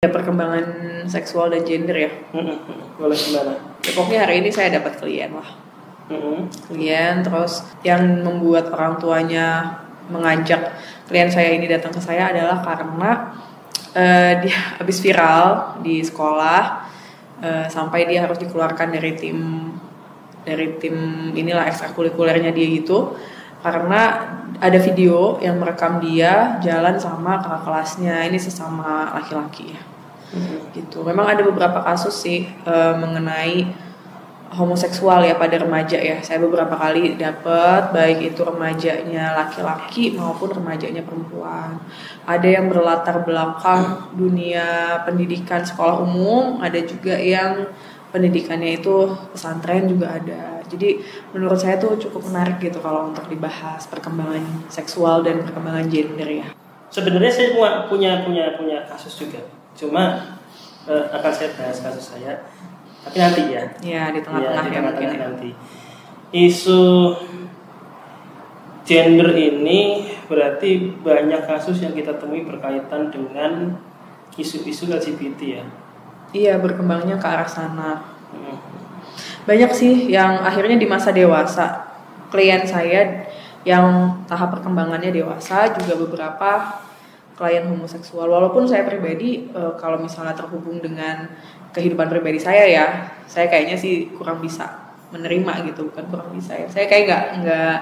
Ya, perkembangan seksual dan gender ya. Boleh gimana? Ya, pokoknya hari ini saya dapat klien lah. Klien terus yang membuat orang tuanya mengajak klien saya ini datang ke saya adalah karena dia habis viral di sekolah sampai dia harus dikeluarkan dari tim inilah ekstrakurikulernya dia gitu, karena ada video yang merekam dia jalan sama kakak kelasnya, ini sesama laki-laki ya. Gitu. Memang ada beberapa kasus sih mengenai homoseksual ya pada remaja ya. Saya beberapa kali dapat, baik itu remajanya laki-laki maupun remajanya perempuan. Ada yang berlatar belakang dunia pendidikan sekolah umum, ada juga yang pendidikannya itu pesantren juga ada. Jadi menurut saya tuh cukup menarik gitu kalau untuk dibahas perkembangan seksual dan perkembangan gender ya. Sebenarnya saya punya kasus juga. Cuma akan saya bahas kasus saya. Tapi nanti ya. Ya, di tengah-tengah ya mungkin ya. Nanti. Isu gender ini berarti banyak kasus yang kita temui berkaitan dengan isu-isu LGBT ya. Iya, berkembangnya ke arah sana. Banyak sih yang akhirnya di masa dewasa. Klien saya yang tahap perkembangannya dewasa, juga beberapa klien homoseksual. Walaupun saya pribadi kalau misalnya terhubung dengan kehidupan pribadi saya ya, saya kayaknya sih kurang bisa menerima gitu, bukan kurang bisa ya. Saya kayak nggak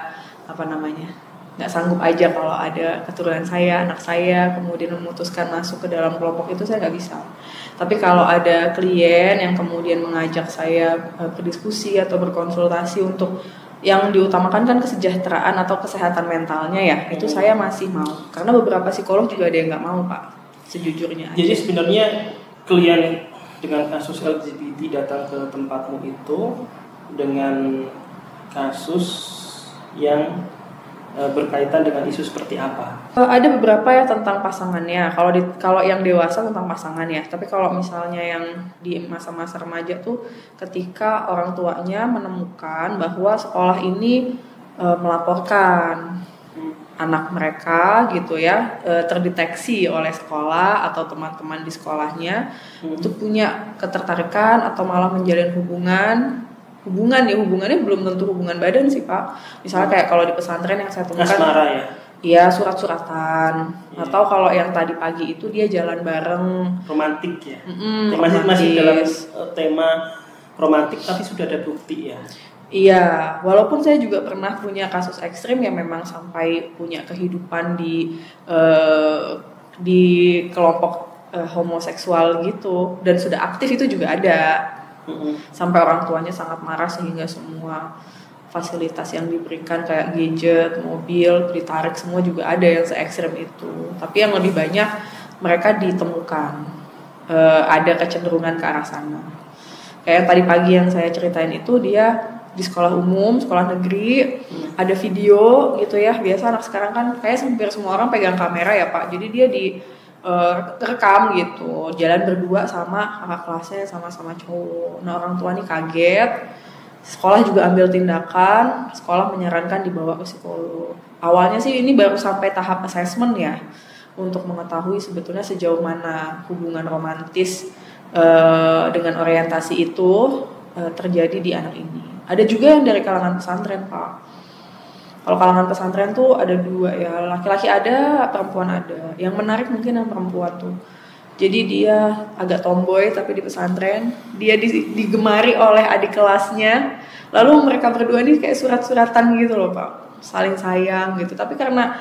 sanggup aja kalau ada keturunan saya, anak saya kemudian memutuskan masuk ke dalam kelompok itu, saya nggak bisa. Tapi kalau ada klien yang kemudian mengajak saya berdiskusi atau berkonsultasi untuk yang diutamakan kan kesejahteraan atau kesehatan mentalnya ya, itu saya masih mau. Karena beberapa psikolog juga ada yang nggak mau, Pak, sejujurnya. Jadi sebenarnya klien dengan kasus LGBT datang ke tempatmu itu dengan kasus yang berkaitan dengan isu seperti apa? Ada beberapa ya tentang pasangannya. Kalau yang dewasa tentang pasangan ya. Tapi kalau misalnya yang di masa-masa remaja tuh ketika orang tuanya menemukan bahwa sekolah ini melaporkan anak mereka gitu ya, terdeteksi oleh sekolah atau teman-teman di sekolahnya untuk punya ketertarikan atau malah menjalin hubungannya belum tentu hubungan badan sih, Pak. Misalnya kayak kalau di pesantren yang saya temukan, asmara ya? Iya, surat-suratan. Atau kalau yang tadi pagi itu dia jalan bareng, romantik ya. romantis. Masih dalam tema romantik tapi sudah ada bukti ya. Iya, walaupun saya juga pernah punya kasus ekstrim yang memang sampai punya kehidupan di kelompok homoseksual gitu, dan sudah aktif itu juga ada. Sampai orang tuanya sangat marah sehingga semua fasilitas yang diberikan kayak gadget, mobil ditarik, semua juga ada yang se-ekstrem itu. Tapi yang lebih banyak mereka ditemukan ada kecenderungan ke arah sana. Kayak yang tadi pagi yang saya ceritain itu, dia di sekolah umum, sekolah negeri, ada video gitu ya. Biasa anak sekarang kan kayak hampir semua orang pegang kamera ya, Pak. Jadi dia rekam gitu, jalan berdua sama kakak kelasnya sama-sama cowok. Nah, orang tua nih kaget, sekolah juga ambil tindakan, sekolah menyarankan dibawa ke psikolog. Awalnya sih ini baru sampai tahap assessment ya, untuk mengetahui sebetulnya sejauh mana hubungan romantis dengan orientasi itu terjadi di anak ini. Ada juga yang dari kalangan pesantren, Pak. Kalau kalangan pesantren tuh ada dua ya, laki-laki ada, perempuan ada. Yang menarik mungkin yang perempuan tuh. Jadi dia agak tomboy, tapi di pesantren dia digemari oleh adik kelasnya. Lalu mereka berdua ini kayak surat-suratan gitu loh, Pak, saling sayang gitu. Tapi karena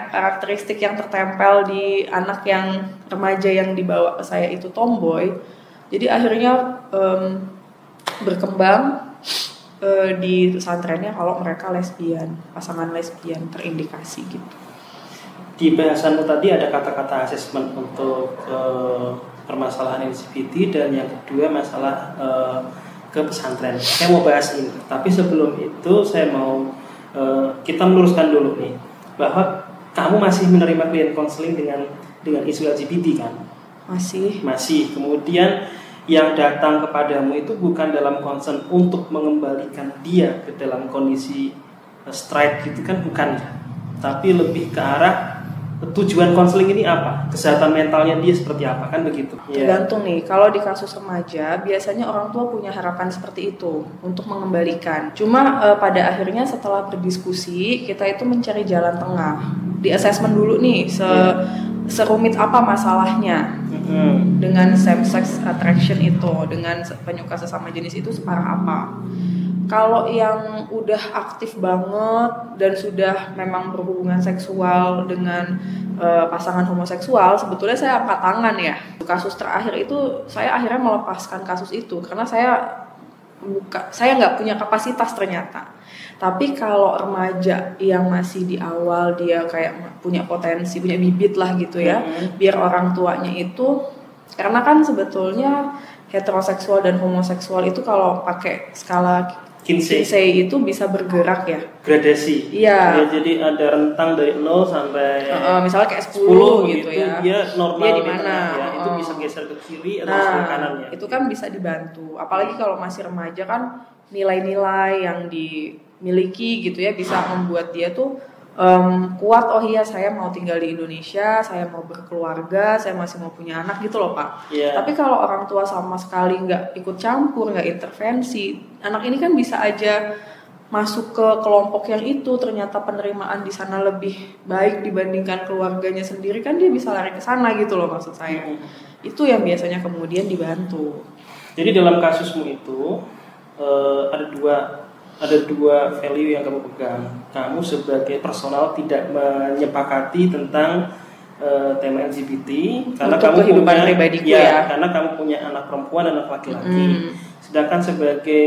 karakteristik yang tertempel di anak yang remaja yang dibawa ke saya itu tomboy, jadi akhirnya berkembang di pesantrennya kalau mereka lesbian, pasangan lesbian terindikasi gitu. Di bahasanmu tadi ada kata-kata asesmen untuk permasalahan LGBT, dan yang kedua masalah ke pesantren. Saya mau bahas ini, tapi sebelum itu saya mau kita meluruskan dulu nih bahwa kamu masih menerima klien konseling dengan isu LGBT kan? Masih. Kemudian yang datang kepadamu itu bukan dalam concern untuk mengembalikan dia ke dalam kondisi straight gitu kan, bukan, tapi lebih ke arah tujuan konseling ini apa? Kesehatan mentalnya dia seperti apa, kan begitu? Tergantung nih, kalau di kasus remaja biasanya orang tua punya harapan seperti itu untuk mengembalikan. Cuma pada akhirnya setelah berdiskusi kita itu mencari jalan tengah. Di assessment dulu nih serumit apa masalahnya dengan same sex attraction itu, dengan penyuka sesama jenis itu separah apa. Kalau yang udah aktif banget dan sudah memang berhubungan seksual dengan pasangan homoseksual, sebetulnya saya angkat tangan ya. Kasus terakhir itu saya akhirnya melepaskan kasus itu karena saya nggak punya kapasitas ternyata. Tapi kalau remaja yang masih di awal dia kayak punya potensi, punya bibit lah gitu ya, biar orang tuanya itu, karena kan sebetulnya heteroseksual dan homoseksual itu kalau pakai skala Kinsey itu bisa bergerak ya. Gradasi. Iya. Ya, jadi ada rentang dari 0 sampai misalnya kayak 10 gitu ya. Dia normal dia di mana? Ya, itu bisa geser ke kiri atau ke kanan ya. Itu kan bisa dibantu. Apalagi kalau masih remaja kan nilai-nilai yang dimiliki gitu ya bisa membuat dia tuh kuat. Oh iya, saya mau tinggal di Indonesia, saya mau berkeluarga, saya masih mau punya anak gitu loh Pak. Tapi kalau orang tua sama sekali nggak ikut campur, nggak intervensi, anak ini kan bisa aja masuk ke kelompok yang itu, ternyata penerimaan di sana lebih baik dibandingkan keluarganya sendiri, kan dia bisa lari ke sana gitu loh maksud saya. Itu yang biasanya kemudian dibantu. Jadi dalam kasusmu itu ada dua value yang kamu pegang. Kamu sebagai personal tidak menyepakati tentang tema LGBT karena untuk kamu kehidupan punya pribadiku ya. Karena kamu punya anak perempuan dan anak laki-laki. Sedangkan sebagai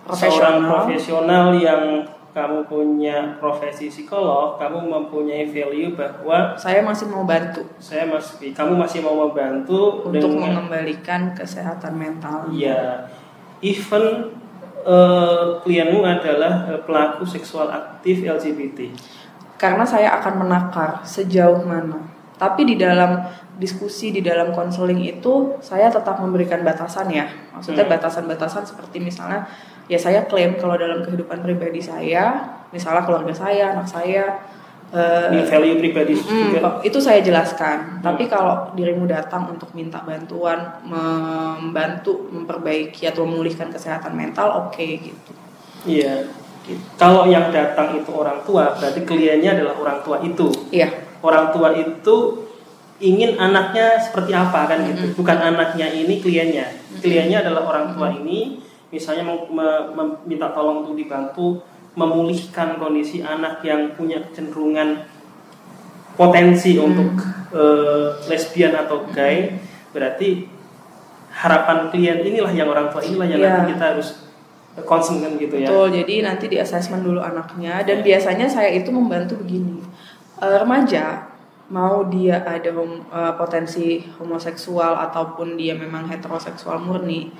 seorang profesional yang kamu punya profesi psikolog, kamu mempunyai value bahwa saya masih mau bantu. Kamu masih mau membantu untuk mengembalikan kesehatan mental. Iya. Even klienmu adalah pelaku seksual aktif LGBT. Karena saya akan menakar sejauh mana. Tapi di dalam diskusi, di dalam konseling itu saya tetap memberikan batasan ya. Maksudnya batasan-batasan seperti misalnya ya saya klaim kalau dalam kehidupan pribadi saya, misalnya keluarga saya, anak saya, value pribadi juga. Itu saya jelaskan. Tapi kalau dirimu datang untuk minta bantuan, membantu memperbaiki atau memulihkan kesehatan mental, oke gitu. Iya. Gitu. Kalau yang datang itu orang tua, berarti kliennya adalah orang tua itu. Iya. Orang tua itu ingin anaknya seperti apa kan gitu. Bukan anaknya ini kliennya. Kliennya adalah orang tua ini, misalnya meminta tolong untuk dibantu memulihkan kondisi anak yang punya kecenderungan potensi untuk lesbian atau gay, berarti harapan klien inilah yang orang tua inilah yang nanti kita harus concern kan gitu ya. Betul, jadi nanti di assessment dulu anaknya dan biasanya saya itu membantu begini. Remaja mau dia ada potensi homoseksual ataupun dia memang heteroseksual murni,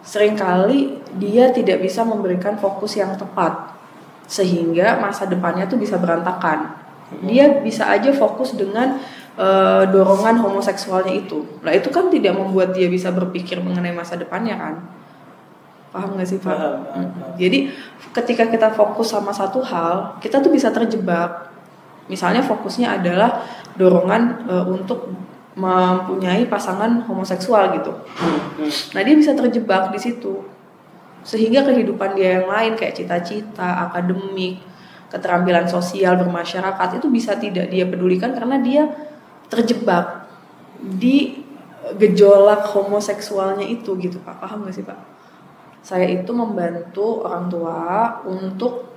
seringkali dia tidak bisa memberikan fokus yang tepat sehingga masa depannya tuh bisa berantakan. Dia bisa aja fokus dengan dorongan homoseksualnya itu. Nah itu kan tidak membuat dia bisa berpikir mengenai masa depannya kan. Paham gak sih Pak? Jadi ketika kita fokus sama satu hal, kita tuh bisa terjebak. Misalnya fokusnya adalah dorongan untuk mempunyai pasangan homoseksual gitu. Nah dia bisa terjebak di situ. Sehingga kehidupan dia yang lain kayak cita-cita, akademik, keterampilan sosial, bermasyarakat itu bisa tidak dia pedulikan karena dia terjebak di gejolak homoseksualnya itu gitu Pak. Paham gak sih Pak? Saya itu membantu orang tua untuk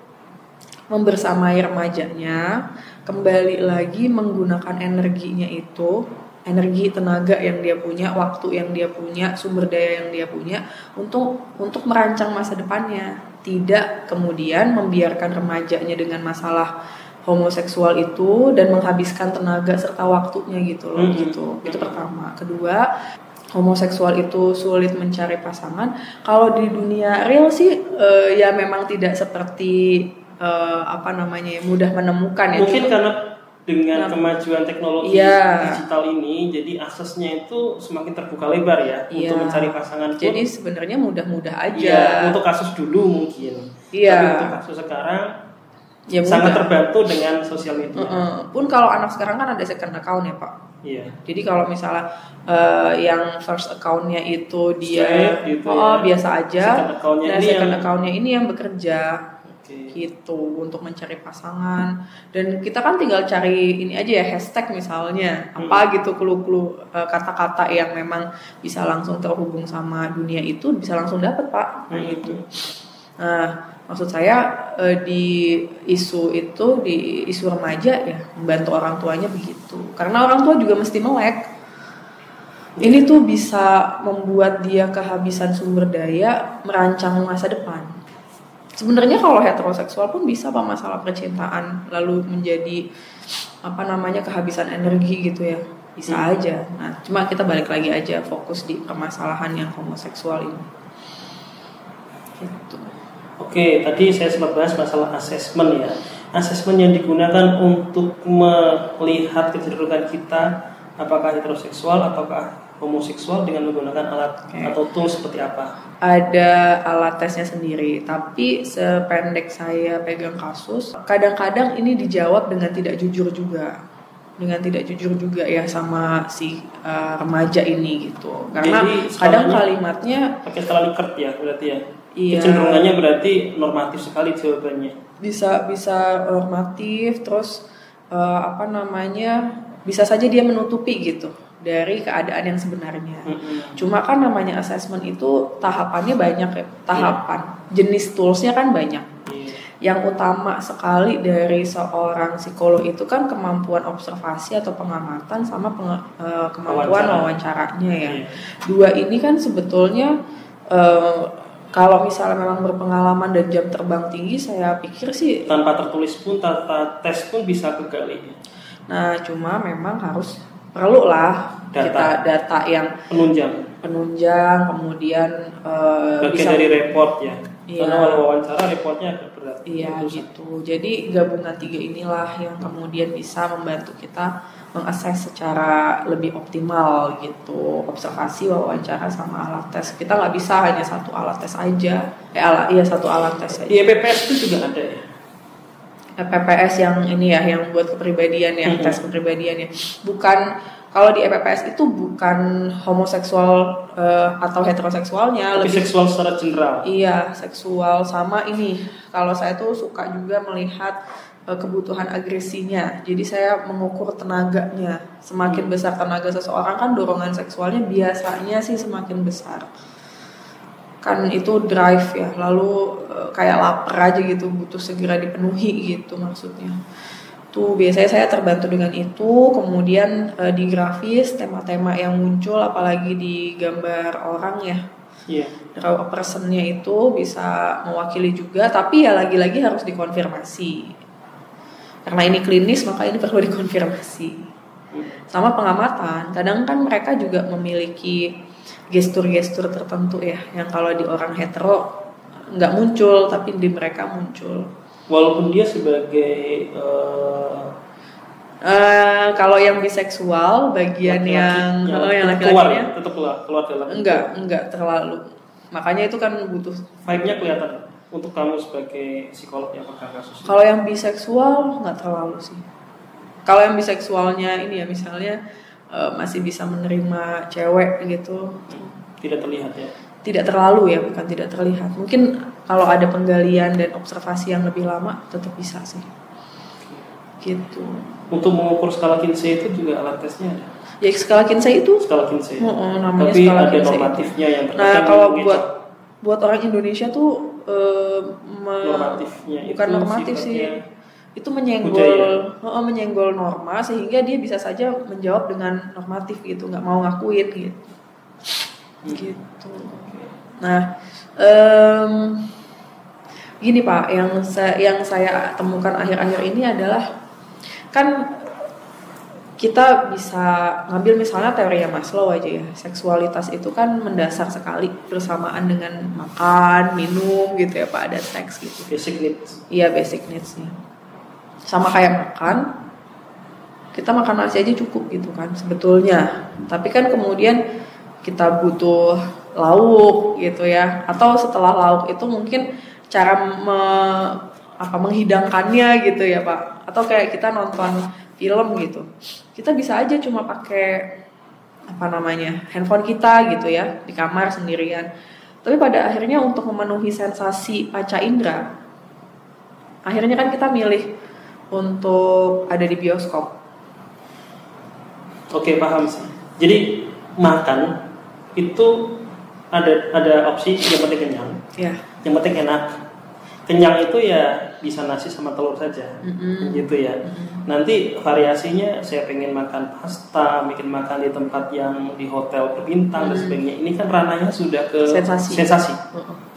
membersamai remajanya, kembali lagi menggunakan energinya itu, energi tenaga yang dia punya, waktu yang dia punya, sumber daya yang dia punya untuk merancang masa depannya. Tidak kemudian membiarkan remajanya dengan masalah homoseksual itu dan menghabiskan tenaga serta waktunya gitu loh gitu. Itu pertama. Kedua, homoseksual itu sulit mencari pasangan. Kalau di dunia real sih ya memang tidak seperti mudah menemukan ya. Mungkin karena dengan kemajuan teknologi digital ini, jadi aksesnya itu semakin terbuka lebar ya untuk mencari pasangan pun. Jadi sebenarnya mudah-mudah aja. Iya, untuk kasus dulu mungkin. Iya. Tapi untuk kasus sekarang Ya, sangat terbantu dengan sosial media. Pun kalau anak sekarang kan ada second account ya Pak. Iya. Jadi kalau misalnya yang first accountnya itu dia Straight gitu ya. biasa aja, second yang... accountnya ini yang bekerja, gitu untuk mencari pasangan. Dan kita kan tinggal cari ini aja ya, hashtag misalnya apa gitu, clue-clue kata-kata yang memang bisa langsung terhubung sama dunia itu, bisa langsung dapat Pak. Nah gitu. Nah maksud saya di isu itu, di isu remaja ya, membantu orang tuanya begitu. Karena orang tua juga mesti melek. Ini tuh bisa membuat dia kehabisan sumber daya merancang masa depan. Sebenarnya kalau heteroseksual pun bisa Pak, masalah percintaan lalu menjadi kehabisan energi gitu ya. Bisa aja. Nah, cuma kita balik lagi aja fokus di permasalahan yang homoseksual ini. Gitu. Oke, tadi saya sempat bahas masalah asesmen ya. Asesmen yang digunakan untuk melihat kecenderungan kita apakah heteroseksual ataukah homoseksual dengan menggunakan alat atau tool seperti apa? Ada alat tesnya sendiri, tapi sependek saya pegang kasus, kadang-kadang ini dijawab dengan tidak jujur juga. Ya sama si remaja ini gitu. Karena kadang kalimatnya pakai skala Likert ya berarti ya. Iya. Kecenderungannya berarti normatif sekali jawabannya. Bisa normatif, terus bisa saja dia menutupi gitu dari keadaan yang sebenarnya. Cuma kan namanya assessment itu tahapannya banyak ya, jenis toolsnya kan banyak. Yang utama sekali dari seorang psikolog itu kan kemampuan observasi atau pengamatan sama kemampuan wawancaranya ya. Dua ini kan sebetulnya kalau misalnya memang berpengalaman dan jam terbang tinggi, saya pikir sih tanpa tertulis pun, tanpa tes pun bisa kegali. Nah, cuma memang perlu lah data yang penunjang, kemudian bagian dari report ya. Iya. Karena kalau wawancara reportnya agak berat. Iya gitu. Jadi gabungan tiga inilah yang kemudian bisa membantu kita mengakses secara lebih optimal gitu. Observasi, wawancara sama alat tes. Kita nggak bisa hanya satu alat tes aja. Satu alat tes aja. Di EPPS itu juga ada ya. EPPS yang ini ya, yang buat kepribadian ya, tes kepribadian ya. Kalau di EPPS itu bukan homoseksual atau heteroseksualnya, lebih seksual secara general. Iya, seksual sama ini. Kalau saya tuh suka juga melihat kebutuhan agresinya. Jadi saya mengukur tenaganya. Semakin besar tenaga seseorang kan dorongan seksualnya biasanya sih semakin besar. Kan itu drive ya, lalu kayak lapar aja gitu, butuh segera dipenuhi gitu maksudnya. Tuh biasanya saya terbantu dengan itu. Kemudian di grafis tema-tema yang muncul apalagi di gambar orang ya, draw a person-nya itu bisa mewakili juga, tapi ya lagi-lagi harus dikonfirmasi karena ini klinis, maka ini perlu dikonfirmasi. Sama pengamatan, kadang kan mereka juga memiliki gestur-gestur tertentu ya, yang kalau di orang hetero nggak muncul tapi di mereka muncul. Walaupun dia sebagai kalau yang biseksual bagian yang laki-lakinya tetap keluar dalam enggak terlalu. Makanya itu kan butuh vibe-nya kelihatan untuk kamu sebagai psikolog yang pegang kasus. Kalau yang biseksual nggak terlalu sih. Kalau yang biseksualnya ini ya misalnya masih bisa menerima cewek gitu. Tidak terlihat ya. Tidak terlalu ya, bukan tidak terlihat. Mungkin kalau ada penggalian dan observasi yang lebih lama tetap bisa sih. Gitu. Untuk mengukur skala Kinsey itu juga alat tesnya ada. Ya skala Kinsey itu. Skala Kinsey. Namanya tapi skala ada Kinsey normatifnya yang terkait. Nah kalau buat orang Indonesia tuh normatifnya bukan itu normatif sih. Itu menyenggol norma sehingga dia bisa saja menjawab dengan normatif gitu, nggak mau ngakuin gitu. Gitu. Nah, gini Pak, yang saya temukan akhir-akhir ini adalah kan kita bisa ngambil misalnya teorinya Maslow aja ya, seksualitas itu kan mendasar sekali bersamaan dengan makan, minum gitu ya Pak, ada seks gitu. Basic needs. Iya, basic needs-nya. Sama kayak makan, kita makan nasi aja cukup gitu kan sebetulnya. Tapi kan kemudian kita butuh lauk gitu ya. Atau setelah lauk itu mungkin cara menghidangkannya gitu ya Pak. Atau kayak kita nonton film gitu, kita bisa aja cuma pakai handphone kita gitu ya di kamar sendirian. Tapi pada akhirnya untuk memenuhi sensasi panca indera, akhirnya kan kita milih untuk ada di bioskop. Oke, paham sih. Jadi makan itu ada opsi yang penting kenyang, yang penting enak. Kenyang itu ya bisa nasi sama telur saja, gitu ya. Nanti variasinya saya pengen makan pasta, bikin makan di tempat yang di hotel berbintang dan sebagainya. Ini kan ranahnya sudah ke sensasi.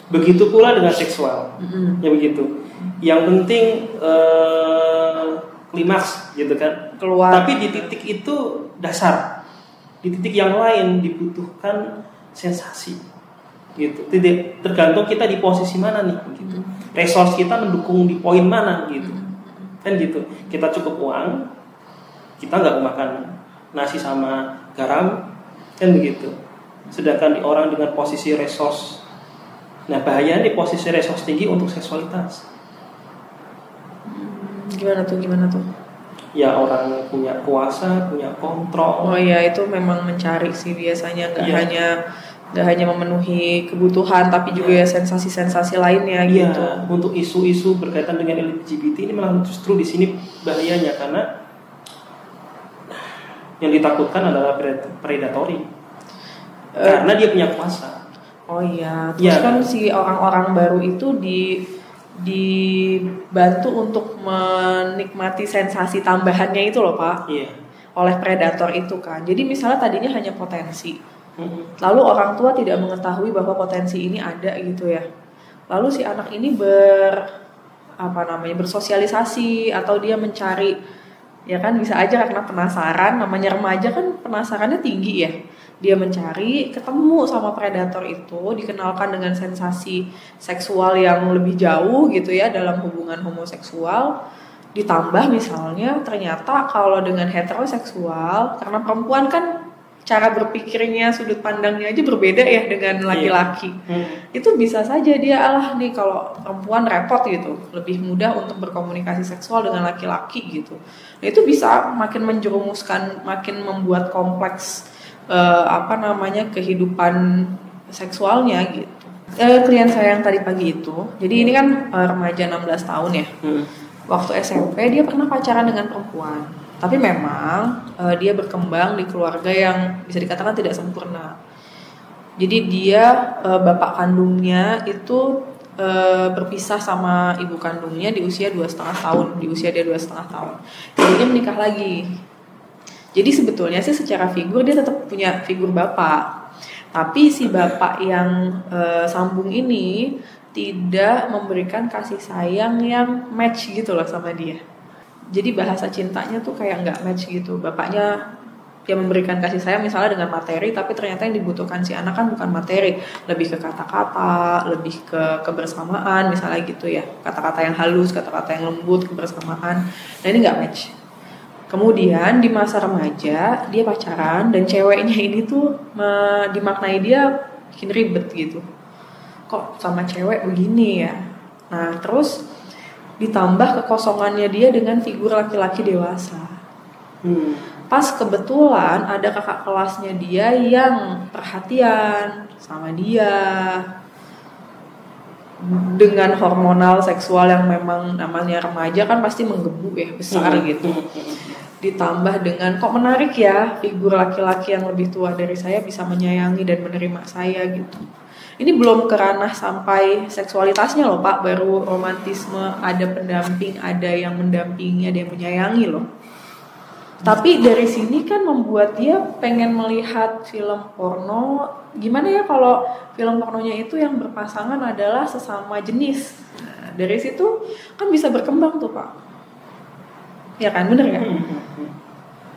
Begitu pula dengan seksual, ya begitu. Yang penting klimaks, gitu kan. Keluar. Tapi di titik itu dasar, di titik yang lain dibutuhkan sensasi, gitu. Tidak tergantung kita di posisi mana nih, gitu. Resource kita mendukung di poin mana gitu, kan gitu. Kita cukup uang, kita nggak makan nasi sama garam, kan begitu. Sedangkan di orang dengan posisi resource, nah bahaya di posisi resource tinggi untuk seksualitas. Gimana tuh? Ya orang punya kuasa, punya kontrol. Oh iya, itu memang mencari sih biasanya, nggak hanya memenuhi kebutuhan, tapi juga ya sensasi-sensasi lainnya gitu. Untuk isu-isu berkaitan dengan LGBT ini malah justru di sini bahayanya, karena yang ditakutkan adalah predatory, karena dia punya kuasa. Oh iya, terus kan si orang-orang baru itu dibantu untuk menikmati sensasi tambahannya itu loh Pak, oleh predator itu kan. Jadi misalnya tadinya hanya potensi, lalu orang tua tidak mengetahui bahwa potensi ini ada gitu ya. Lalu si anak ini bersosialisasi atau dia mencari, ya kan bisa aja karena penasaran, namanya remaja kan penasarannya tinggi ya. Dia mencari, ketemu sama predator itu, dikenalkan dengan sensasi seksual yang lebih jauh gitu ya dalam hubungan homoseksual. Ditambah misalnya ternyata kalau dengan heteroseksual, karena perempuan kan cara berpikirnya, sudut pandangnya aja berbeda ya dengan laki-laki. Itu bisa saja dia nih kalau perempuan repot gitu, lebih mudah untuk berkomunikasi seksual dengan laki-laki gitu. Nah itu bisa makin menjerumuskan, makin membuat kompleks kehidupan seksualnya gitu. Klien saya yang tadi pagi itu, jadi ini kan remaja 16 tahun ya. Waktu SMP dia pernah pacaran dengan perempuan. Tapi memang dia berkembang di keluarga yang bisa dikatakan tidak sempurna. Jadi dia bapak kandungnya itu berpisah sama ibu kandungnya di usia 2,5 tahun. Di usia dia 2,5 tahun. Jadi dia menikah lagi. Jadi sebetulnya sih secara figur dia tetap punya figur bapak. Tapi si bapak yang sambung ini tidak memberikan kasih sayang yang match gitu loh sama dia. Jadi bahasa cintanya tuh kayak nggak match gitu. Bapaknya dia memberikan kasih sayang misalnya dengan materi, tapi ternyata yang dibutuhkan si anak kan bukan materi, lebih ke kata-kata, lebih ke kebersamaan misalnya gitu ya. Kata-kata yang halus, kata-kata yang lembut, kebersamaan. Nah ini nggak match. Kemudian di masa remaja dia pacaran dan ceweknya ini tuh dimaknai dia bikin ribet gitu. Kok sama cewek begini ya? Nah terus ditambah kekosongannya dia dengan figur laki-laki dewasa. Pas kebetulan ada kakak kelasnya dia yang perhatian sama dia, dengan hormonal seksual yang memang namanya remaja kan pasti menggebu ya, besar gitu. Ditambah dengan kok menarik ya, figur laki-laki yang lebih tua dari saya bisa menyayangi dan menerima saya gitu. Ini belum ke ranah sampai seksualitasnya loh Pak, baru romantisme, ada pendamping, ada yang mendampingi, ada yang menyayangi loh. Tapi dari sini kan membuat dia pengen melihat film porno. Gimana ya kalau film pornonya itu yang berpasangan adalah sesama jenis. Nah, dari situ kan bisa berkembang tuh Pak. Ya kan, bener kan?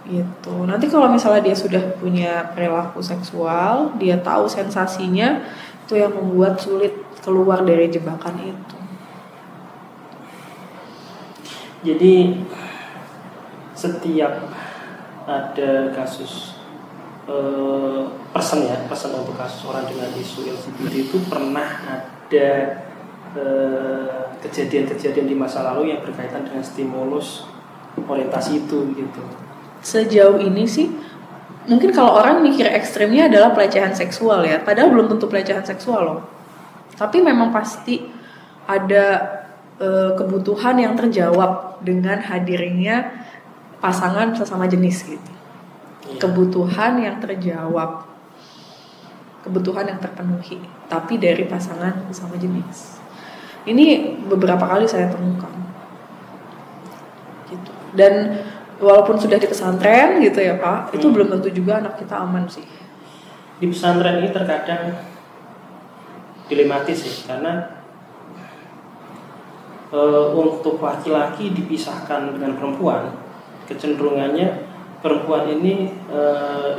Gitu. Nanti kalau misalnya dia sudah punya perilaku seksual, dia tahu sensasinya, itu yang membuat sulit keluar dari jebakan itu. Jadi setiap ada kasus person untuk kasus orang dengan isu LGBT itu pernah ada kejadian-kejadian di masa lalu yang berkaitan dengan stimulus orientasi itu gitu. Sejauh ini sih mungkin kalau orang mikir ekstrimnya adalah pelecehan seksual ya, padahal belum tentu pelecehan seksual loh. Tapi memang pasti ada kebutuhan yang terjawab dengan hadirnya pasangan sesama jenis gitu. Kebutuhan yang terjawab, kebutuhan yang terpenuhi, tapi dari pasangan sesama jenis. Ini beberapa kali saya temukan gitu. Dan walaupun sudah di pesantren gitu ya Pak, itu belum tentu juga anak kita aman sih. Di pesantren ini terkadang dilematis sih, karena untuk laki-laki dipisahkan dengan perempuan, kecenderungannya perempuan ini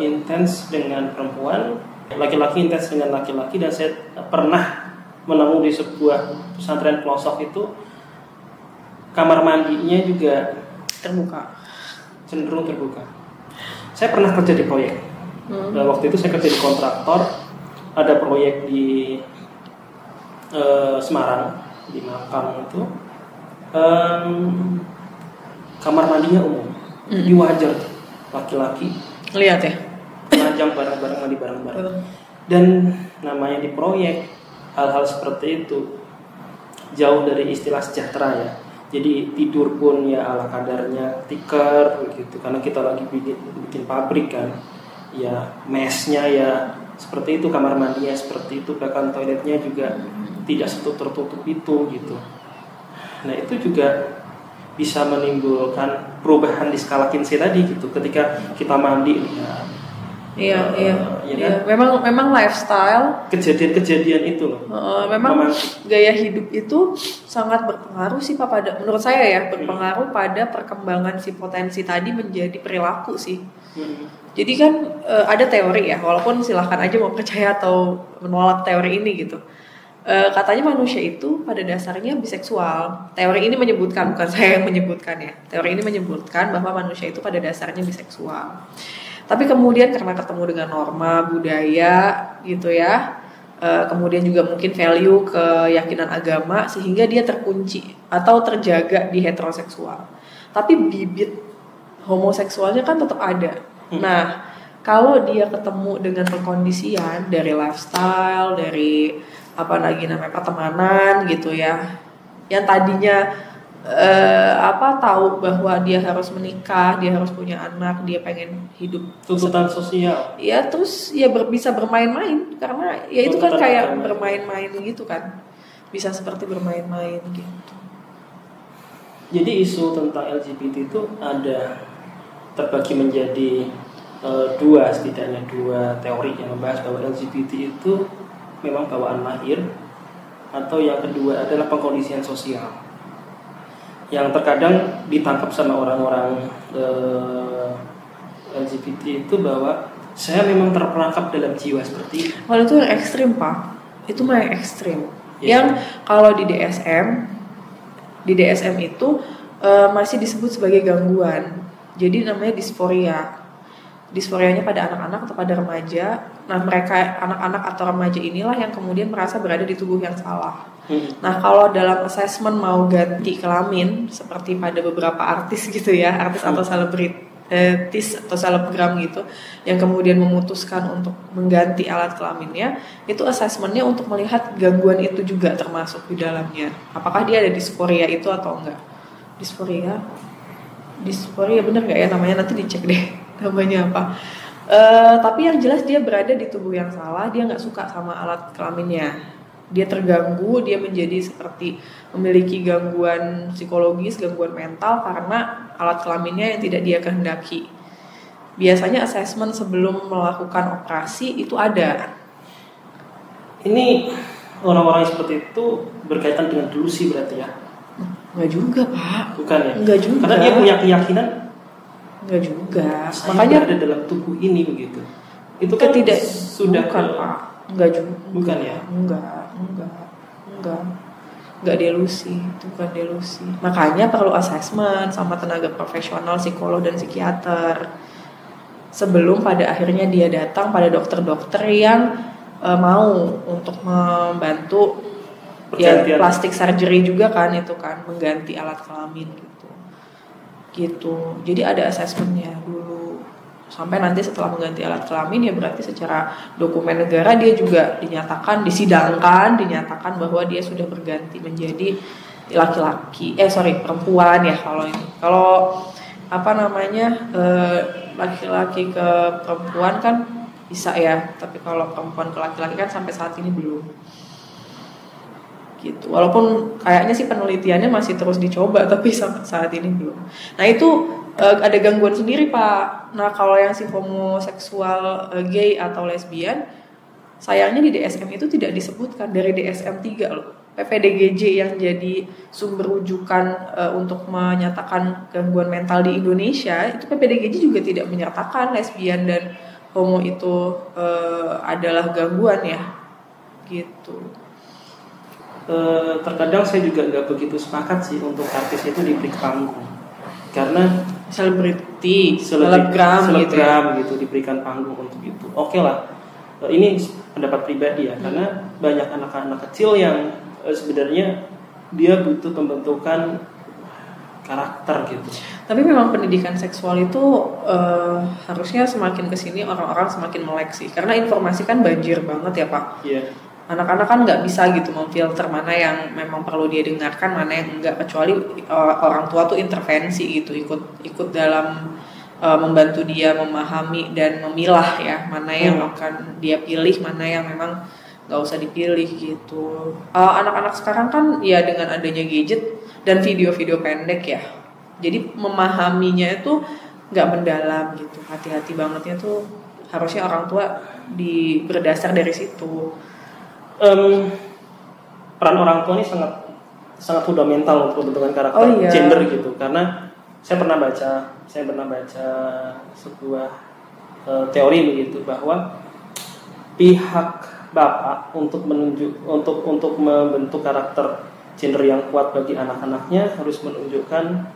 intens dengan perempuan, laki-laki intens dengan laki-laki. Dan saya pernah menemui di sebuah pesantren pelosok itu kamar mandinya juga terbuka, cenderung terbuka. Saya pernah kerja di proyek. Dan waktu itu saya kerja di kontraktor, ada proyek di Semarang, di Makam itu. Kamar mandinya umum. Jadi wajar laki-laki lihat ya, telanjang bareng-bareng, mandi bareng-bareng. Dan namanya di proyek, hal-hal seperti itu jauh dari istilah sejahtera ya. Jadi tidur pun ya ala kadarnya, tikar begitu, karena kita lagi bikin pabrik kan. Ya mesnya ya seperti itu, kamar mandinya seperti itu, bahkan toiletnya juga tidak tertutup itu gitu. Nah itu juga bisa menimbulkan perubahan di skala Kinsey tadi gitu. Ketika kita mandi ya, iya. Memang lifestyle, kejadian-kejadian itu loh. Memang gaya hidup itu sangat berpengaruh sih Pak, pada menurut saya ya, berpengaruh pada perkembangan si potensi tadi menjadi perilaku sih. Jadi kan ada teori ya, walaupun silahkan aja mau percaya atau menolak teori ini gitu. Katanya manusia itu pada dasarnya biseksual. Teori ini menyebutkan, bukan saya yang menyebutkan ya. Teori ini menyebutkan bahwa manusia itu pada dasarnya biseksual. Tapi kemudian karena ketemu dengan norma budaya gitu ya, kemudian juga mungkin value keyakinan agama, sehingga dia terkunci atau terjaga di heteroseksual. Tapi bibit homoseksualnya kan tetap ada. Nah, kalau dia ketemu dengan perkondisian dari lifestyle, dari pertemanan gitu ya, yang tadinya tahu bahwa dia harus menikah, dia harus punya anak, dia pengen hidup tuntutan sosial. Ya terus ya bisa bermain-main, karena ya itu kan kayak bermain-main gitu kan, bisa seperti bermain-main gitu. Jadi isu tentang LGBT itu ada terbagi menjadi setidaknya dua teori yang membahas bahwa LGBT itu memang bawaan lahir, atau yang kedua adalah pengkondisian sosial yang terkadang ditangkap sama orang-orang LGBT itu bahwa saya memang terperangkap dalam jiwa seperti itu. Kalau itu yang ekstrim Pak, itu mah yang ekstrim. Yang kalau di DSM itu masih disebut sebagai gangguan. Jadi namanya disforia. Disforianya pada anak-anak atau pada remaja. Nah mereka anak-anak atau remaja inilah yang kemudian merasa berada di tubuh yang salah. Nah kalau dalam assessment mau ganti kelamin, seperti pada beberapa artis gitu ya, artis atau selebritis atau selebgram gitu, yang kemudian memutuskan untuk mengganti alat kelaminnya, itu assessmentnya untuk melihat gangguan itu juga termasuk di dalamnya. Apakah dia ada disforia itu atau enggak? Disforia benar nggak ya namanya, nanti dicek deh namanya apa. Tapi yang jelas dia berada di tubuh yang salah, dia nggak suka sama alat kelaminnya, dia terganggu, dia menjadi seperti memiliki gangguan psikologis, gangguan mental karena alat kelaminnya yang tidak dia kehendaki. Biasanya assessment sebelum melakukan operasi itu ada. Ini orang-orang seperti itu berkaitan dengan delusi berarti ya? Enggak juga Pak. Bukan ya? Enggak juga. Karena dia punya keyakinan. Enggak juga. Saya makanya ada dalam tubuh ini begitu. Itu kan tidak sudah bukan Pak. Enggak juga. Bukan ya? Enggak delusi, itu bukan delusi. Makanya perlu assessment sama tenaga profesional, psikolog dan psikiater. Sebelum pada akhirnya dia datang pada dokter-dokter yang mau untuk membantu ya plastik surgery juga kan, itu kan mengganti alat kelamin gitu. Jadi ada asesmennya dulu, sampai nanti setelah mengganti alat kelamin ya berarti secara dokumen negara dia juga disidangkan dinyatakan bahwa dia sudah berganti menjadi perempuan ya. Kalau laki-laki ke perempuan kan bisa ya, tapi kalau perempuan ke laki-laki kan sampai saat ini belum gitu. Walaupun kayaknya sih penelitiannya masih terus dicoba, tapi sampai saat ini belum. Nah itu ada gangguan sendiri Pak. Nah kalau yang si homoseksual, gay atau lesbian, sayangnya di DSM itu tidak disebutkan. Dari DSM 3 loh, PPDGJ yang jadi sumber rujukan untuk menyatakan gangguan mental di Indonesia, itu PPDGJ juga tidak menyatakan lesbian dan homo itu adalah gangguan ya gitu. Terkadang saya juga nggak begitu sepakat sih untuk artis itu diberi panggung, karena selebgram gitu diberikan panggung untuk itu. Oke lah, ini pendapat pribadi ya, karena banyak anak-anak kecil yang sebenarnya dia butuh pembentukan karakter gitu. Tapi memang pendidikan seksual itu harusnya semakin kesini orang-orang semakin melek sih, karena informasi kan banjir banget ya Pak. Iya. Anak-anak kan nggak bisa gitu memfilter mana yang memang perlu dia dengarkan, mana yang enggak, kecuali orang tua tuh intervensi gitu, ikut dalam membantu dia memahami dan memilah ya mana yang akan dia pilih, mana yang memang nggak usah dipilih gitu. Anak-anak sekarang kan ya dengan adanya gadget dan video-video pendek ya, jadi memahaminya itu nggak mendalam gitu. Hati-hati bangetnya tuh harusnya orang tua berdasar dari situ. Peran orang tua ini sangat fundamental untuk pembentukan karakter gender gitu, karena saya pernah baca sebuah teori begitu, bahwa pihak bapak untuk membentuk karakter gender yang kuat bagi anak-anaknya harus menunjukkan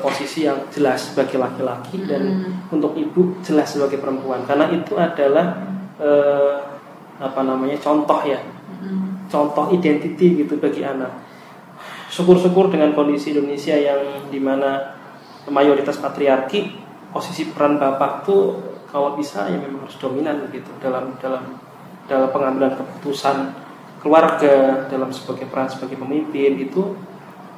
posisi yang jelas bagi laki-laki dan untuk ibu jelas sebagai perempuan, karena itu adalah contoh ya, contoh identity gitu bagi anak. Syukur-syukur dengan kondisi Indonesia yang dimana mayoritas patriarki, posisi peran bapak tuh kalau bisa ya memang harus dominan gitu dalam pengambilan keputusan keluarga, dalam sebagai peran sebagai pemimpin itu.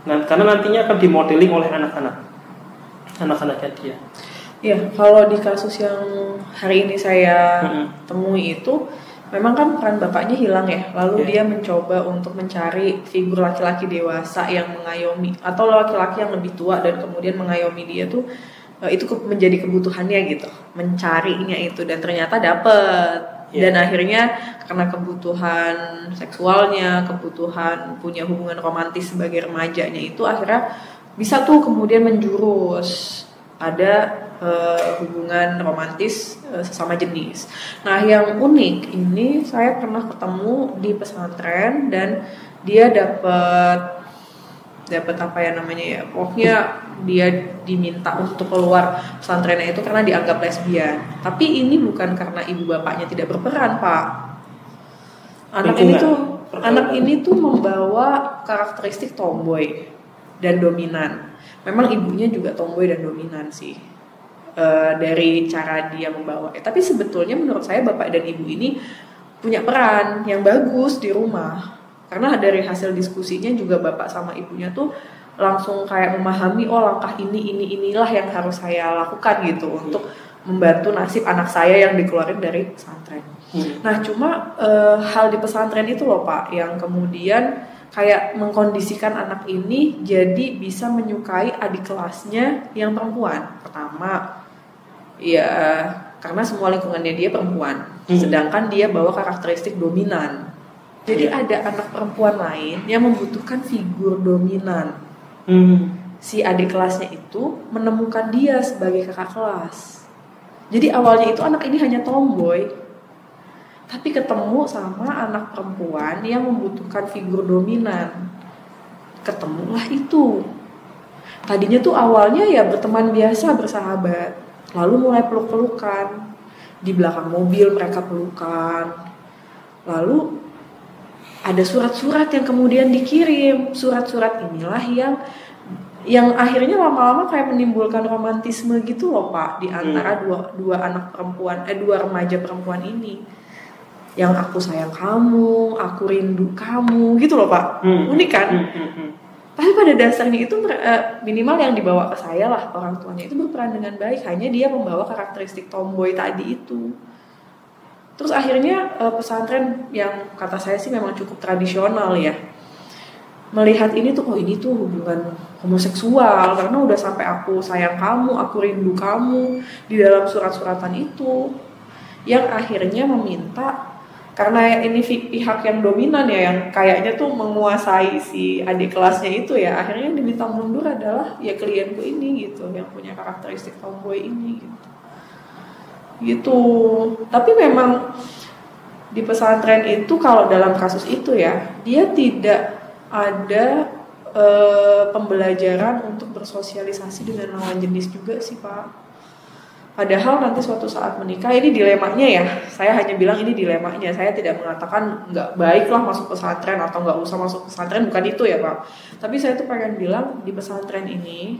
Nah, karena nantinya akan dimodeling oleh anak-anaknya dia. Ya, kalau di kasus yang hari ini saya temui itu memang kan peran bapaknya hilang ya, lalu dia mencoba untuk mencari figur laki-laki dewasa yang mengayomi, atau laki-laki yang lebih tua dan kemudian mengayomi dia tuh, itu menjadi kebutuhannya gitu, mencarinya itu, dan ternyata dapet. Dan akhirnya karena kebutuhan seksualnya, kebutuhan punya hubungan romantis sebagai remajanya itu, akhirnya bisa tuh kemudian menjurus ada hubungan romantis sesama jenis. Nah yang unik ini saya pernah ketemu di pesantren dan dia dapat pokoknya dia diminta untuk keluar pesantrennya itu karena dianggap lesbian. Tapi ini bukan karena ibu bapaknya tidak berperan Pak. Anak ini tuh membawa karakteristik tomboy dan dominan. Memang ibunya juga tomboy dan dominan sih. Dari cara dia membawa. Tapi sebetulnya menurut saya bapak dan ibu ini punya peran yang bagus di rumah. Karena dari hasil diskusinya juga bapak sama ibunya tuh langsung kayak memahami, langkah inilah yang harus saya lakukan gitu untuk membantu nasib anak saya yang dikeluarin dari pesantren. Nah cuma hal di pesantren itu loh Pak yang kemudian kayak mengkondisikan anak ini jadi bisa menyukai adik kelasnya yang perempuan. Pertama ya karena semua lingkungannya dia perempuan, sedangkan dia bawa karakteristik dominan. Jadi ada anak perempuan lain yang membutuhkan figur dominan. Si adik kelasnya itu menemukan dia sebagai kakak kelas. Jadi awalnya itu anak ini hanya tomboy, tapi ketemu sama anak perempuan yang membutuhkan figur dominan. Ketemulah itu. Tadinya tuh awalnya ya berteman biasa, bersahabat. Lalu mulai peluk-pelukan. Di belakang mobil mereka pelukan. Lalu ada surat-surat yang kemudian dikirim. Surat-surat inilah yang akhirnya lama-lama kayak menimbulkan romantisme gitu loh Pak, di antara dua anak perempuan, dua remaja perempuan ini. Yang aku sayang kamu, aku rindu kamu, gitu loh Pak. Unik kan? Tapi pada dasarnya itu minimal yang dibawa ke saya lah, orang tuanya itu berperan dengan baik. Hanya dia membawa karakteristik tomboy tadi itu. Terus akhirnya pesantren yang kata saya sih memang cukup tradisional ya, melihat ini tuh, oh ini tuh hubungan homoseksual karena udah sampai aku sayang kamu, aku rindu kamu di dalam surat-suratan itu, yang akhirnya meminta, karena ini pihak yang dominan ya, yang kayaknya tuh menguasai si adik kelasnya itu ya, akhirnya yang diminta mundur adalah ya klienku ini gitu, yang punya karakteristik tomboy ini gitu. Tapi memang di pesantren itu kalau dalam kasus itu ya, dia tidak ada pembelajaran untuk bersosialisasi dengan lawan jenis juga sih Pak. Padahal nanti suatu saat menikah, ini dilemanya ya, saya hanya bilang ini dilemanya, saya tidak mengatakan nggak baiklah masuk pesantren atau nggak usah masuk pesantren, bukan itu ya Pak. Tapi saya tuh pengen bilang di pesantren ini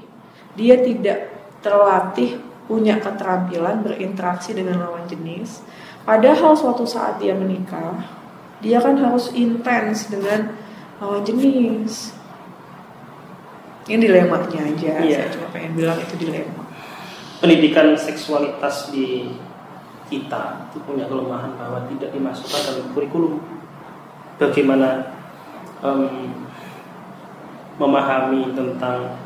dia tidak terlatih punya keterampilan berinteraksi dengan lawan jenis. Padahal suatu saat dia menikah, dia kan harus intens dengan lawan jenis. Ini dilemanya aja, saya cuma pengen bilang itu dilema. Pendidikan seksualitas di kita itu punya kelemahan bahwa tidak dimasukkan dalam kurikulum. Bagaimana memahami tentang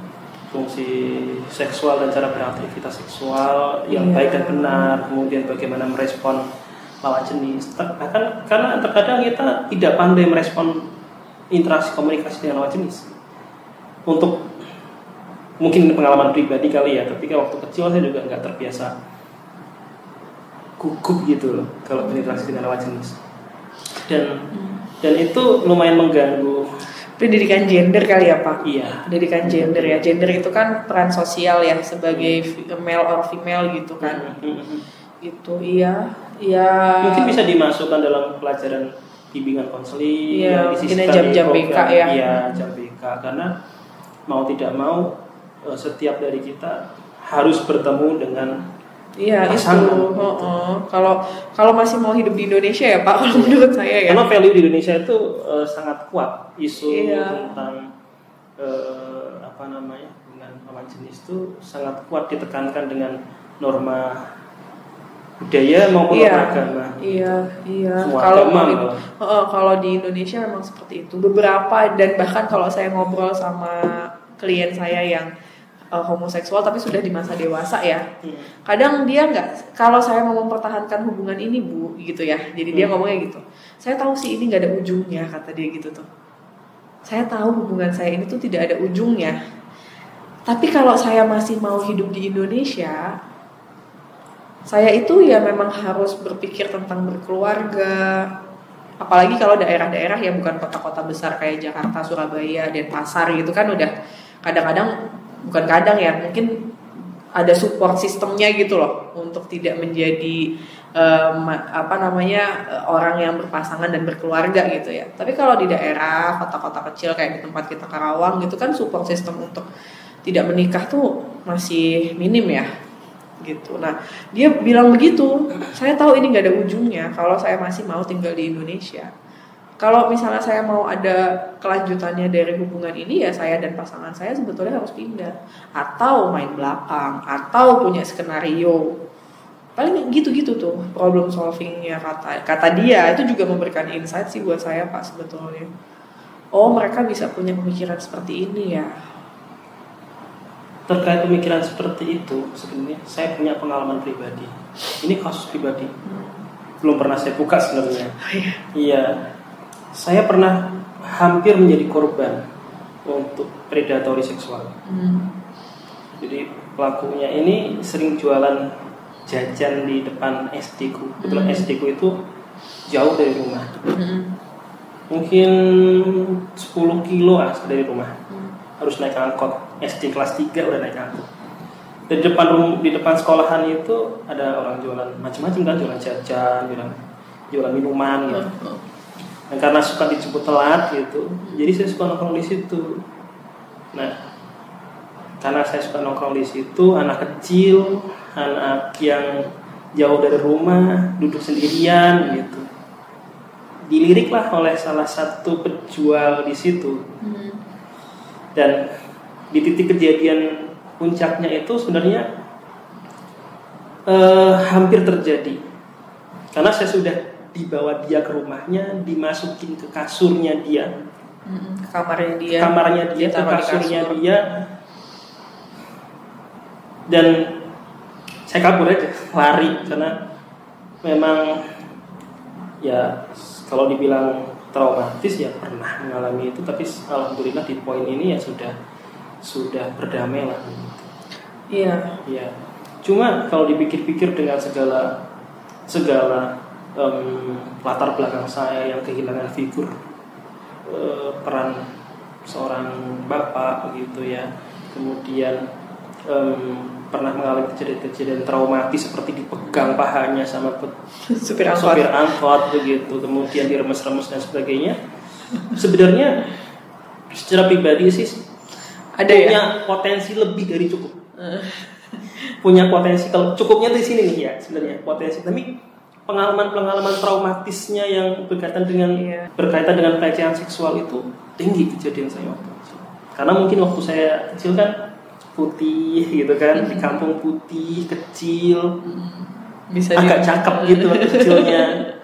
fungsi seksual dan cara beraktivitas seksual yang baik dan benar, kemudian bagaimana merespon lawan jenis. Bahkan karena terkadang kita tidak pandai merespon interaksi komunikasi dengan lawan jenis. Untuk mungkin pengalaman pribadi kali ya, tapi waktu kecil saya juga nggak terbiasa gugup gitu loh kalau berinteraksi dengan lawan jenis, dan itu lumayan mengganggu pendidikan gender kali ya Pak. Iya, pendidikan gender ya, gender itu kan peran sosial ya sebagai male or female gitu kan. Itu iya mungkin bisa dimasukkan dalam pelajaran bimbingan konseling, iya, ini jam-jam BK ya. Iya, jam BK, karena mau tidak mau setiap dari kita harus bertemu dengan pasangan. Itu. Kalau masih mau hidup di Indonesia ya Pak, kalau menurut saya ya. Karena value di Indonesia itu sangat kuat, isu tentang dengan lawan jenis itu sangat kuat ditekankan dengan norma budaya maupun norma agama. Iya. Kalau di Indonesia memang seperti itu. Beberapa, dan bahkan kalau saya ngobrol sama klien saya yang homoseksual tapi sudah di masa dewasa ya, kadang dia nggak, kalau saya mau mempertahankan hubungan ini Bu gitu ya, jadi dia ngomongnya gitu, saya tahu sih ini nggak ada ujungnya, kata dia gitu tuh, saya tahu hubungan saya ini tuh tidak ada ujungnya, tapi kalau saya masih mau hidup di Indonesia, saya itu ya memang harus berpikir tentang berkeluarga. Apalagi kalau daerah-daerah yang bukan kota-kota besar kayak Jakarta, Surabaya, Denpasar gitu kan udah kadang-kadang, bukan kadang ya, mungkin ada support sistemnya gitu loh untuk tidak menjadi orang yang berpasangan dan berkeluarga gitu ya. Tapi kalau di daerah kota-kota kecil kayak di tempat kita Karawang gitu kan, support sistem untuk tidak menikah tuh masih minim ya gitu. Nah dia bilang begitu, saya tahu ini nggak ada ujungnya kalau saya masih mau tinggal di Indonesia. Kalau misalnya saya mau ada kelanjutannya dari hubungan ini, ya saya dan pasangan saya sebetulnya harus pindah atau main belakang atau punya skenario. Paling gitu-gitu tuh problem solvingnya, kata dia. Itu juga memberikan insight sih buat saya Pak sebetulnya. Oh mereka bisa punya pemikiran seperti ini ya. Terkait pemikiran seperti itu, sebenarnya saya punya pengalaman pribadi. Ini kasus pribadi, belum pernah saya buka sebenarnya. Iya. Saya pernah hampir menjadi korban untuk predatory seksual. Jadi pelakunya ini sering jualan jajan di depan SD ku. Kebetulan SD ku itu jauh dari rumah. Mungkin 10 kilo dari rumah. Harus naik angkot. SD kelas 3 udah naik angkot. Di depan sekolahan itu ada orang jualan macam-macam kan, jualan jajan, jualan minuman gitu. Nah, karena suka dijemput telat gitu, jadi saya suka nongkrong di situ. Nah, karena saya suka nongkrong di situ, anak kecil, anak yang jauh dari rumah, duduk sendirian gitu, diliriklah oleh salah satu penjual di situ. Dan di titik kejadian puncaknya itu sebenarnya hampir terjadi, karena saya sudah dibawa dia ke rumahnya, dimasukin ke kasurnya dia, ke kamarnya dia, ke kasurnya dia, dan saya kabur aja, lari, karena memang ya kalau dibilang traumatis ya pernah mengalami itu, tapi alhamdulillah di poin ini ya sudah berdamai lah. Iya. Iya. Cuma kalau dipikir-pikir dengan segala latar belakang saya yang kehilangan figur peran seorang bapak gitu ya, kemudian pernah mengalami kejadian traumatis seperti dipegang pahanya sama supir angkot begitu, kemudian diremes-remes dan sebagainya. Sebenarnya secara pribadi sih punya potensi lebih dari cukup. Punya potensi, kalau cukupnya di sini nih ya sebenarnya potensi, tapi pengalaman traumatisnya yang berkaitan dengan pelecehan seksual itu tinggi kejadian saya waktu itu. Karena mungkin waktu saya kecil kan putih gitu kan, di kampung putih kecil, bisa agak cakep gitu kecilnya,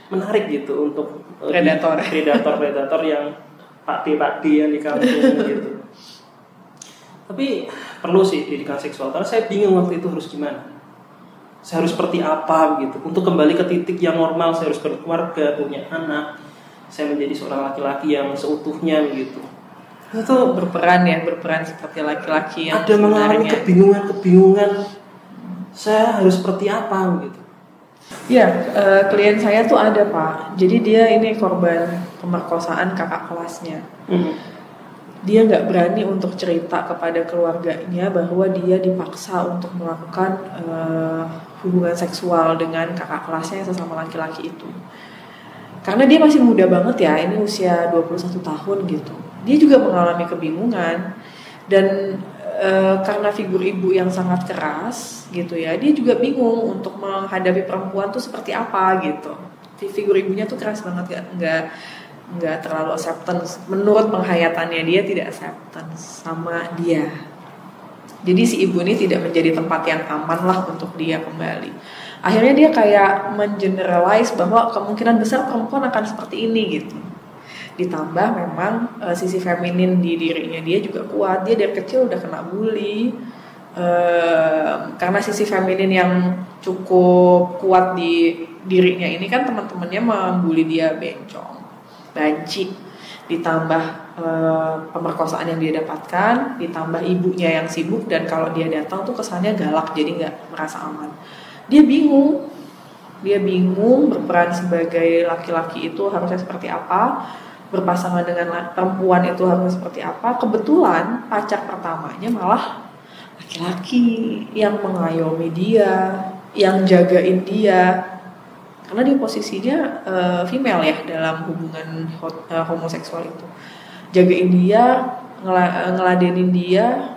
menarik gitu untuk predator yang pak D yang di kampung gitu. Tapi perlu sih pendidikan seksual, karena saya bingung waktu itu harus gimana. Saya harus seperti apa gitu untuk kembali ke titik yang normal. Saya harus berkeluarga, punya anak, saya menjadi seorang laki-laki yang seutuhnya begitu. Itu berperan seperti laki-laki yang ada mengalami kebingungan. Saya harus seperti apa gitu. Ya, klien saya tuh ada Pak. Jadi dia ini korban pemerkosaan kakak kelasnya. Dia nggak berani untuk cerita kepada keluarganya bahwa dia dipaksa untuk melakukan hubungan seksual dengan kakak kelasnya yang sesama laki-laki itu. Karena dia masih muda banget ya, ini usia 21 tahun gitu. Dia juga mengalami kebingungan dan karena figur ibu yang sangat keras gitu ya, dia juga bingung untuk menghadapi perempuan tuh seperti apa gitu. Figur ibunya tuh keras banget, nggak terlalu acceptance. Menurut penghayatannya dia tidak acceptance sama dia. Jadi si ibu ini tidak menjadi tempat yang aman lah untuk dia kembali. Akhirnya dia kayak mengeneralize bahwa kemungkinan besar perempuan akan seperti ini gitu. Ditambah memang sisi feminin di dirinya dia juga kuat. Dia dari kecil udah kena bully. Karena sisi feminin yang cukup kuat di dirinya ini kan teman-temannya membuli dia bencong, banci, ditambah pemerkosaan yang dia dapatkan, ditambah ibunya yang sibuk dan kalau dia datang tuh kesannya galak, jadi nggak merasa aman. Dia bingung berperan sebagai laki-laki itu harusnya seperti apa, berpasangan dengan perempuan itu harusnya seperti apa. Kebetulan pacar pertamanya malah laki-laki yang mengayomi dia, yang jagain dia. Karena dia posisinya female ya dalam hubungan homoseksual itu. Jagain dia, ngeladenin dia.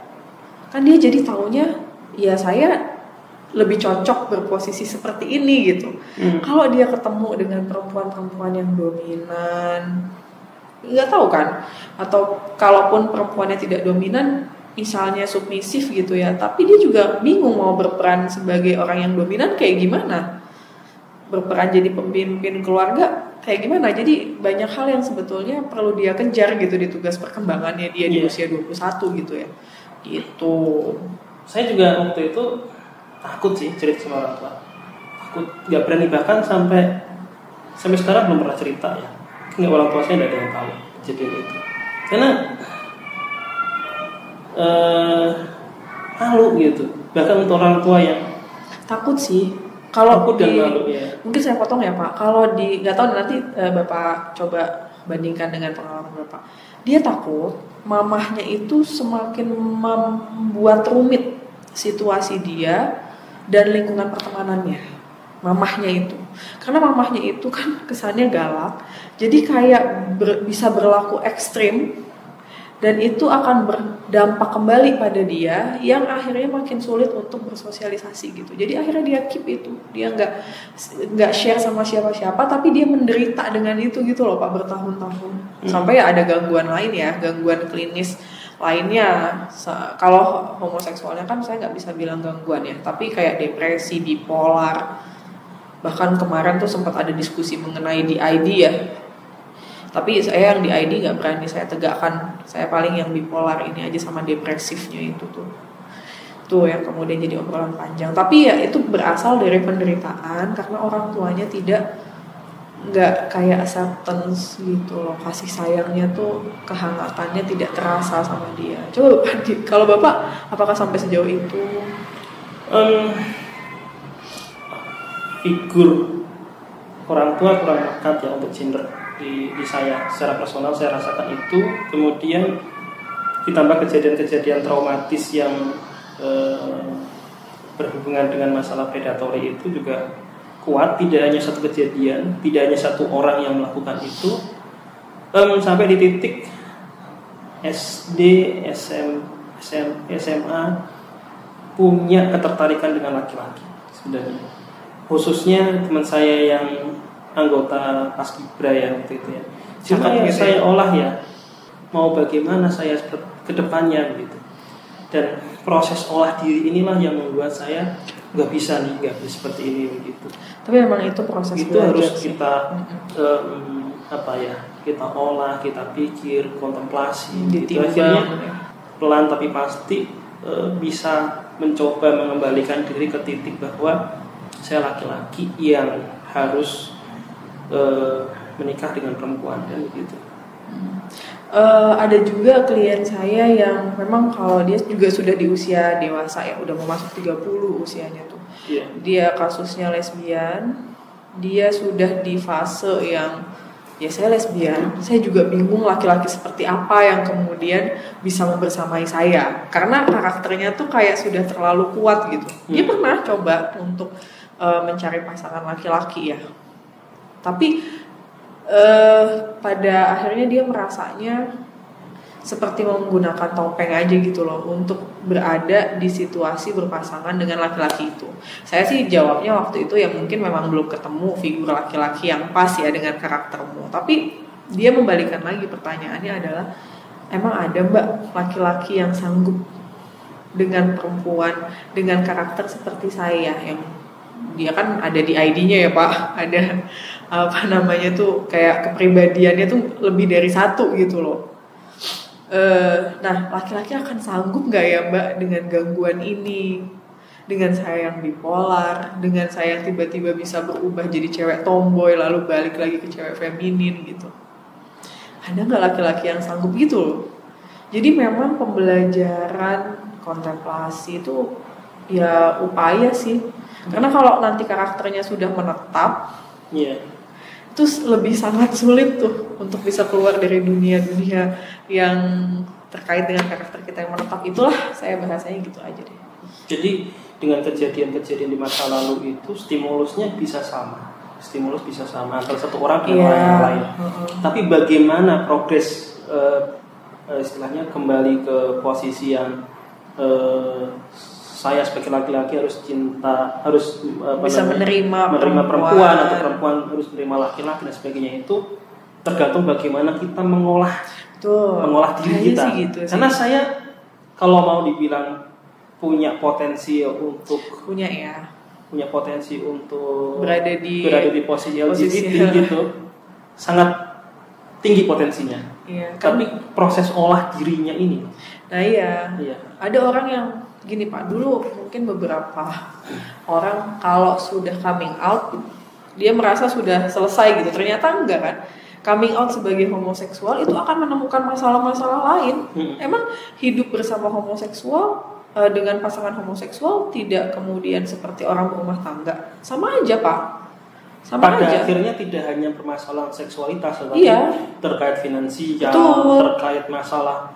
Kan dia jadi taunya ya saya lebih cocok berposisi seperti ini gitu. Kalau dia ketemu dengan perempuan-perempuan yang dominan, nggak tahu kan. Atau kalaupun perempuannya tidak dominan, misalnya submisif gitu ya, tapi dia juga bingung mau berperan sebagai orang yang dominan kayak gimana. Berperan jadi pemimpin keluarga kayak gimana. Jadi banyak hal yang sebetulnya perlu dia kejar gitu di tugas perkembangannya dia di usia 21 gitu ya. Gitu. Saya juga waktu itu takut sih cerita sama orang tua. Takut, gak berani, bahkan sampai sekarang belum pernah cerita ya. Nggak, orang tua saya nggak ada yang tahu kejadian itu. Karena malu gitu. Bahkan untuk orang tua yang takut sih. Kalau malu, ya. Mungkin saya potong ya Pak. Kalau nggak tahu nanti Bapak coba bandingkan dengan pengalaman Bapak. Dia takut mamahnya itu semakin membuat rumit situasi dia dan lingkungan pertemanannya. Mamahnya itu. Karena mamahnya itu kan kesannya galak, jadi kayak bisa berlaku ekstrim, dan itu akan berdampak kembali pada dia yang akhirnya makin sulit untuk bersosialisasi gitu. Jadi akhirnya dia keep itu, dia nggak share sama siapa-siapa, tapi dia menderita dengan itu gitu loh Pak, bertahun-tahun. Sampai ya ada gangguan lain ya, gangguan klinis lainnya. Kalau homoseksualnya kan saya nggak bisa bilang gangguan ya, tapi kayak depresi, bipolar. Bahkan kemarin tuh sempat ada diskusi mengenai DID ya. Tapi saya yang di ID nggak berani saya tegakkan. Saya paling yang bipolar ini aja sama depresifnya itu tuh yang kemudian jadi obrolan panjang. Tapi ya itu berasal dari penderitaan karena orang tuanya nggak kayak acceptance gitu loh, kasih sayangnya tuh, kehangatannya tidak terasa sama dia. Coba kalau Bapak apakah sampai sejauh itu? Figur orang tua kurang lekat ya untuk gender di saya. Secara personal saya rasakan itu. Kemudian ditambah kejadian-kejadian traumatis yang berhubungan dengan masalah predatory itu juga kuat. Tidak hanya satu kejadian, tidak hanya satu orang yang melakukan itu. Sampai di titik SD, SMA punya ketertarikan dengan laki-laki sebenarnya. Khususnya teman saya yang anggota Paskibra ya waktu itu ya. Cuma yang saya olah ya, mau bagaimana saya ke depannya gitu. Dan proses olah diri inilah yang membuat saya nggak bisa seperti ini begitu. Tapi memang itu proses itu harus sih. Kita kita olah, kita pikir, kontemplasi gitu. Akhirnya pelan tapi pasti bisa mencoba mengembalikan diri ke titik bahwa saya laki-laki yang harus menikah dengan perempuan dan begitu. Ada juga klien saya yang memang kalau dia juga sudah di usia dewasa ya, udah mau masuk 30 usianya tuh. Yeah. Dia kasusnya lesbian, dia sudah di fase yang ya saya lesbian, saya juga bingung laki-laki seperti apa yang kemudian bisa membersamai saya, karena karakternya tuh kayak sudah terlalu kuat gitu. Dia pernah coba untuk mencari pasangan laki-laki ya, tapi pada akhirnya dia merasanya seperti menggunakan topeng aja gitu loh untuk berada di situasi berpasangan dengan laki-laki itu. Saya sih jawabnya waktu itu ya mungkin memang belum ketemu figur laki-laki yang pas ya dengan karaktermu. Tapi dia membalikan lagi, pertanyaannya adalah, emang ada Mbak laki-laki yang sanggup dengan perempuan dengan karakter seperti saya, yang dia kan ada di ID-nya ya Pak, ada apa namanya tuh kayak kepribadiannya tuh lebih dari satu gitu loh. Nah laki-laki akan sanggup nggak ya Mbak dengan gangguan ini, dengan saya yang bipolar, dengan saya yang tiba-tiba bisa berubah jadi cewek tomboy lalu balik lagi ke cewek feminin gitu. Ada nggak laki-laki yang sanggup gitu loh? Jadi memang pembelajaran kontemplasi itu ya upaya sih. Karena kalau nanti karakternya sudah menetap, itu lebih sangat sulit tuh untuk bisa keluar dari dunia-dunia yang terkait dengan karakter kita yang menetap. Itulah saya bahasanya gitu aja deh. Jadi dengan kejadian-kejadian di masa lalu itu stimulusnya bisa sama. Stimulus bisa sama antara satu orang dengan orang yang lain. Tapi bagaimana progres istilahnya kembali ke posisi yang saya sebagai laki-laki harus cinta, harus bisa menerima perempuan atau perempuan harus menerima laki-laki dan sebagainya, itu tergantung bagaimana kita mengolah diri kita. Gitu karena sih. Saya kalau mau dibilang punya potensi untuk berada di posisi LGBT gitu, sangat tinggi potensinya. Iya, tapi proses olah dirinya ini. Nah iya. Ada orang yang gini Pak, dulu mungkin beberapa orang kalau sudah coming out dia merasa sudah selesai gitu. Ternyata enggak kan. Coming out sebagai homoseksual itu akan menemukan masalah-masalah lain. Emang hidup bersama homoseksual dengan pasangan homoseksual tidak kemudian seperti orang berumah tangga. Sama aja Pak. Pada akhirnya tidak hanya permasalahan seksualitas, tetapi terkait finansial, terkait masalah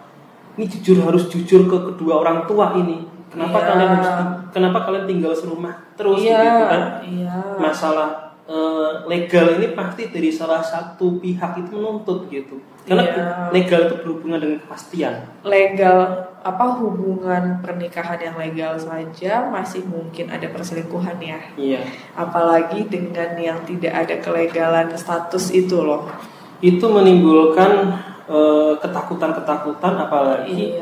ini harus jujur ke kedua orang tua ini. Kenapa kalian tinggal serumah terus gitu kan? Masalah legal ini pasti dari salah satu pihak itu menuntut gitu. Karena legal itu berhubungan dengan kepastian. Legal hubungan pernikahan yang legal saja masih mungkin ada perselingkuhan ya. Iya. Apalagi dengan yang tidak ada kelegalan status itu loh. Itu menimbulkan ketakutan-ketakutan apalagi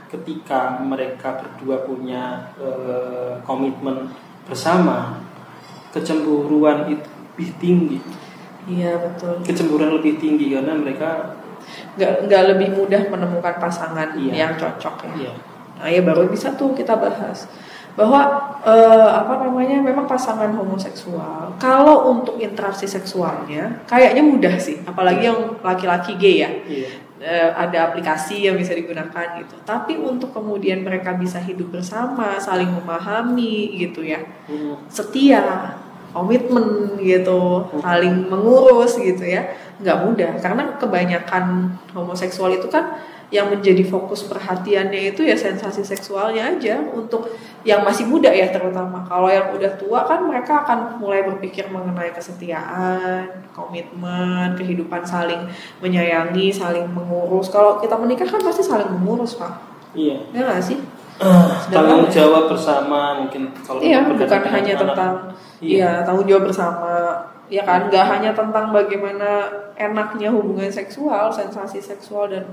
ketika mereka berdua punya komitmen bersama, kecemburuan itu lebih tinggi. Iya betul. Kecemburuan lebih tinggi karena mereka nggak lebih mudah menemukan pasangan yang cocok ya. Iya. Nah ya baru bisa tuh kita bahas bahwa memang pasangan homoseksual kalau untuk interaksi seksualnya kayaknya mudah sih, apalagi yang laki-laki gay ya. Iya. Ada aplikasi yang bisa digunakan gitu. Tapi untuk kemudian mereka bisa hidup bersama, saling memahami gitu ya, setia, komitmen gitu, saling mengurus gitu ya, nggak mudah. Karena kebanyakan homoseksual itu kan yang menjadi fokus perhatiannya itu ya sensasi seksualnya aja untuk yang masih muda ya terutama. Kalau yang udah tua kan mereka akan mulai berpikir mengenai kesetiaan, komitmen, kehidupan saling menyayangi, saling mengurus. Kalau kita menikah kan pasti saling mengurus Pak. Iya. Ya nggak sih? Tanggung jawab bersama mungkin kalau bukan hanya tentang tanggung jawab bersama. Ya kan, nggak hanya tentang bagaimana enaknya hubungan seksual, sensasi seksual dan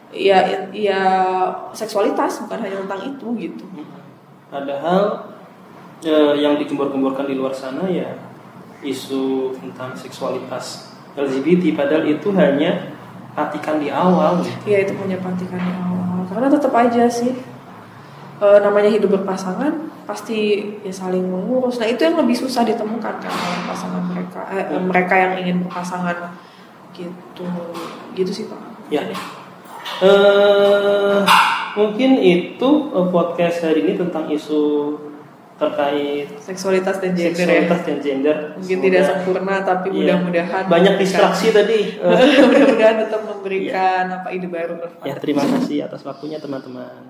ya seksualitas, bukan hanya tentang itu gitu. Padahal yang digembor-gemborkan di luar sana ya isu tentang seksualitas LGBT, padahal itu hanya patikan di awal gitu. Iya, itu punya patikan di awal. Karena tetap aja sih namanya hidup berpasangan pasti ya saling mengurus. Nah, itu yang lebih susah ditemukan kan oleh pasangan mereka yang ingin berpasangan gitu sih Pak. Ya. Mungkin itu podcast hari ini tentang isu terkait seksualitas dan gender. Mungkin tidak sempurna tapi mudah-mudahan banyak distraksi tadi. Mudah-mudahan tetap memberikan ide baru. Ya, terima kasih atas waktunya teman-teman.